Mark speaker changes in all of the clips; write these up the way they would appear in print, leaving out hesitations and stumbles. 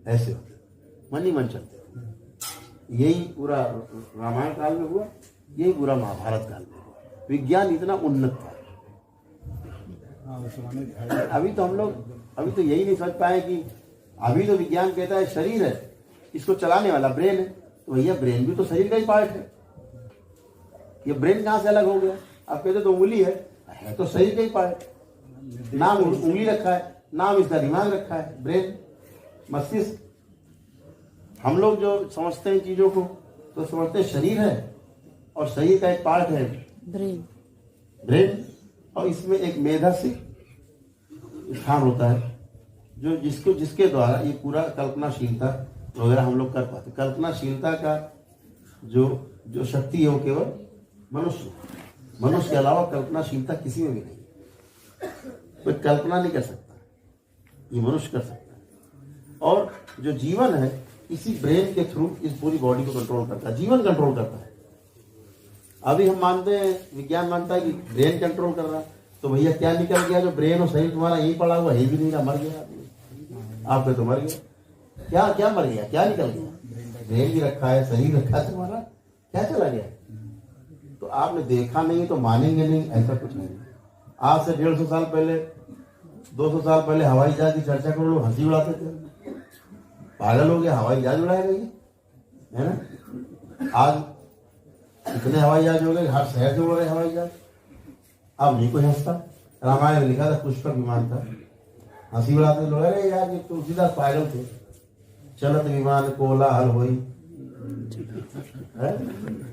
Speaker 1: ऐसे होते, मन ही मन चलते। यही पूरा रामायण काल में हुआ, यही पूरा महाभारत काल में हुआ। विज्ञान इतना उन्नत था। अभी तो हम लोग अभी तो यही नहीं समझ पाए कि अभी तो विज्ञान कहता है शरीर है, इसको चलाने वाला ब्रेन है। तो भैया ब्रेन भी तो शरीर का ही पार्ट है। ये ब्रेन कहाँ से अलग हो गया? आप कहते तो उंगली है तो शरीर का ही पार्ट। नाम उंगली रखा है, नाम इसका दिमाग रखा है, ब्रेन, मस्तिष्क। हम लोग जो समझते हैं चीजों को तो समझते हैं शरीर है, और शरीर का एक पार्ट है ब्रेन, और इसमें एक मेधासिक स्थान होता है जो जिसके द्वारा ये पूरा कल्पनाशीलता वगैरह हम लोग कर पाते। कल्पनाशीलता का जो शक्ति है वो केवल मनुष्य के अलावा कल्पनाशीलता किसी में भी नहीं। कोई कल्पना नहीं कर सकता, ये मनुष्य कर सकता है। और जो जीवन है इसी ब्रेन के थ्रू इस पूरी बॉडी को कंट्रोल करता है, जीवन कंट्रोल करता है। अभी हम मानते हैं, विज्ञान मानता है कि ब्रेन कंट्रोल कर रहा है, तो भैया क्या निकल गया? जो ब्रेन और शरीर तुम्हारा यही पड़ा हुआ, यही भी नहीं रहा, मर गया आदमी। आपके तो मर गया। क्या मर गया? क्या निकल गया? ब्रेन भी रखा है, शरीर रखा है तुम्हारा, क्या चला गया? तो आपने देखा नहीं तो मानेंगे नहीं, ऐसा कुछ नहीं। आज से 150 साल पहले, 200 साल पहले हवाई जहाज की चर्चा करो, लोग हंसी उड़ाते थे। पागल हो गया, हवाई जहाज उड़ाया गई है ना? आज इतने हवाई जहाज हो गए, हर शहर से उड़ रहे हवाई जहाज। अब नहीं कोई हंसता। रामायण में लिखा था पुष्पक विमान था, हंसी उड़ाते लोग, अरे यार ये तुलसीदास पागल थे, चलत विमान कोलाहल होई,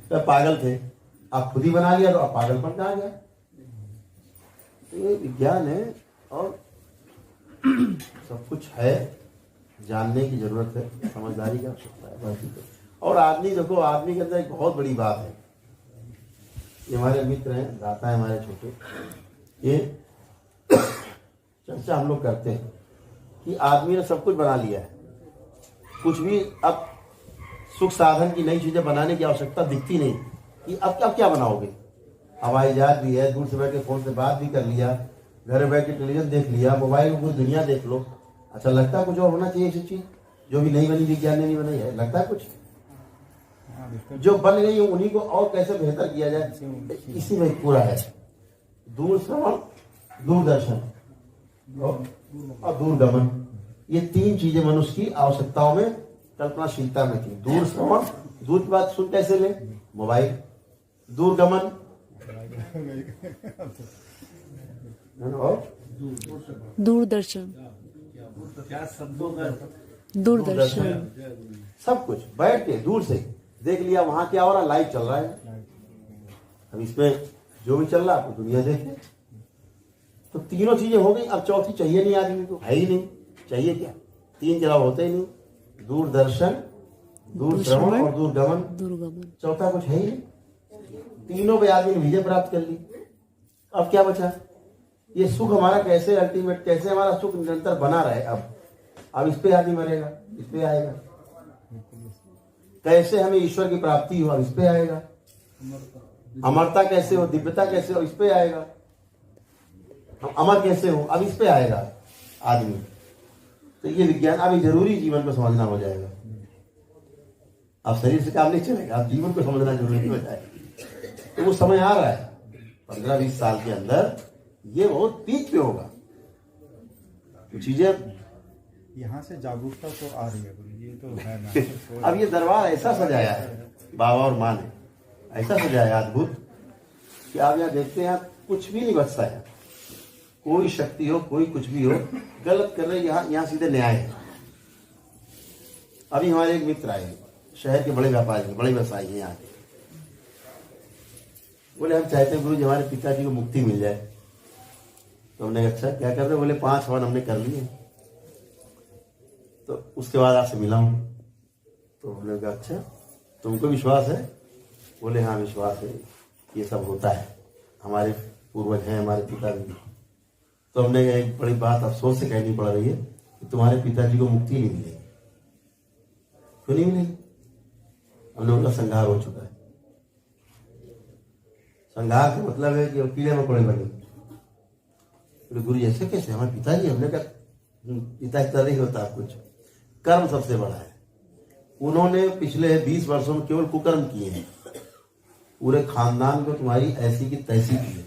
Speaker 1: तो पागल थे। आप खुद ही बना लिया तो अब पागलपन कहाँ गया? तो ये विज्ञान है और सब कुछ है, जानने की जरूरत है, समझदारी की आवश्यकता है बाकी तो। और आदमी देखो, आदमी के अंदर एक बहुत बड़ी बात है। ये हमारे मित्र हैं, दाता है हमारे छोटे, ये चर्चा हम लोग करते हैं कि आदमी ने सब कुछ बना लिया है, कुछ भी अब सुख साधन की नई चीजें बनाने की आवश्यकता दिखती नहीं कि अब क्या बनाओगे। हवाई जहाज भी है, दूर से बैठ के फोन से बात भी कर लिया, घर बैठ के टेलीविजन देख लिया, मोबाइल में पूरी दुनिया देख लो। अच्छा लगता है कुछ और होना चाहिए ऐसी चीज जो भी नहीं बनी, विज्ञान ने नहीं बनाई है? लगता है कुछ जो बन गई है उन्हीं को और कैसे बेहतर किया जाए, इसी में पूरा है। दूर श्रवण, दूरदर्शन और दूरगमन, ये 3 चीजें मनुष्य की आवश्यकताओं में, कल्पनाशीलता में थी। दूर श्रवण, दूर की बात सुन कैसे ले? मोबाइल। दूरगमन और
Speaker 2: दूरदर्शन,
Speaker 1: सब कुछ बैठ के दूर से देख लिया, वहां क्या हो रहा, लाइव चल रहा है। अब इसमें जो भी चल रहा है दुनिया देखे। तो तीनों चीजें हो गई, अब चौथी चाहिए नहीं आदमी को, है ही नहीं। चाहिए क्या? 3 के अलावा होते ही नहीं, दूरदर्शन, दूर श्रवण और दूरगमन। चौथा कुछ है ही नहीं। तीनों पे आदमी ने विजय प्राप्त कर ली। अब क्या बचा? ये सुख हमारा कैसे अल्टीमेट, कैसे हमारा सुख निरंतर बना रहे। अब इस पे आदमी मरेगा, इस पे आएगा। कैसे हमें ईश्वर की प्राप्ति हो, अब इस पे आएगा। अमरता कैसे हो, दिव्यता कैसे हो, इस पे आएगा। हम अमर कैसे हो, अब इस पे आएगा आदमी। तो ये विज्ञान अभी जरूरी जीवन को समझना हो जाएगा। अब शरीर से काम नहीं चलेगा, अब जीवन को समझना जरूरी हो जाएगा। तो वो समय आ रहा है 15-20 साल के अंदर, ये बहुत पीक पे होगा। तो चीजें
Speaker 3: यहाँ से जागरूकता तो आ रही है, ये तो है ना।
Speaker 1: अब ये दरबार ऐसा सजाया है बाबा और माँ ने, ऐसा सजाया अद्भुत कि आप यहाँ देखते हैं, कुछ भी नहीं बचता है। कोई शक्ति हो, कोई कुछ भी हो, गलत कर रहे, यहाँ सीधे न्याय है। अभी हमारे एक मित्र आए, शहर के बड़े व्यापारी, बड़े व्यवसायी हैं यहाँ के। बोले हम चाहते हैं गुरु जी हमारे पिताजी को मुक्ति मिल जाए। तो हमने अच्छा क्या कर रहे? बोले 5 हवन हमने कर लिए, तो उसके बाद आपसे मिला हूं। तो हमने कहा अच्छा तुमको विश्वास है? बोले हाँ विश्वास है, ये सब होता है, हमारे पूर्वज हैं, हमारे पिताजी। तो हमने एक बड़ी बात अफसोस से कहनी पड़ रही है कि तुम्हारे पिताजी को मुक्ति नहीं मिलेगी। क्यों नहीं मिलेगी? हमने उनका संहार हो चुका है। संहार का मतलब है कि वो कीड़े मकोड़े बने। गुरु जी ऐसे कैसे? हमारे पिताजी। हमने कहा पिता की तरह ही होता कुछ। कर्म सबसे बड़ा है। उन्होंने पिछले 20 वर्षों में केवल कुकर्म किए हैं, पूरे खानदान को तुम्हारी ऐसी की तैसी की है,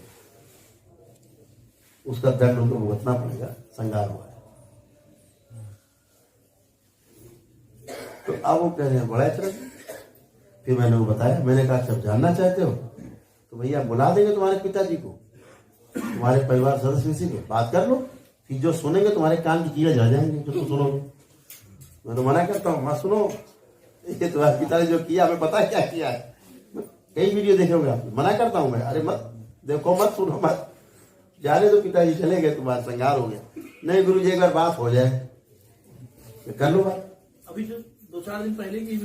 Speaker 1: उसका दंड उनको भुगतना पड़ेगा, संगार हुआ है। तो अब वो कह रहे हैं बड़ा चरण। फिर मैंने वो बताया, मैंने कहा जब जानना चाहते हो तो भैया बुला देंगे तुम्हारे पिताजी को, तुम्हारे परिवार सदस्य किसी को बात कर लो, फिर जो सुनेंगे तुम्हारे कान की कीड़े झड़ जाएंगे जो तुम सुनोगे। मैं तो मना करता हूँ, मत सुनो, ये तुम्हारे पिताजी जो किया हमें पता है क्या किया है, कई वीडियो देखे होंगे आप, मना करता हूँ मैं, अरे मत देखो, मत सुनो, मत जाने दो, पिताजी चले गए, तुम्हारा संगार हो गया। नहीं गुरु जी, एक बार बात हो जाए कर लो बात।
Speaker 4: अभी जो 2-4 दिन पहले की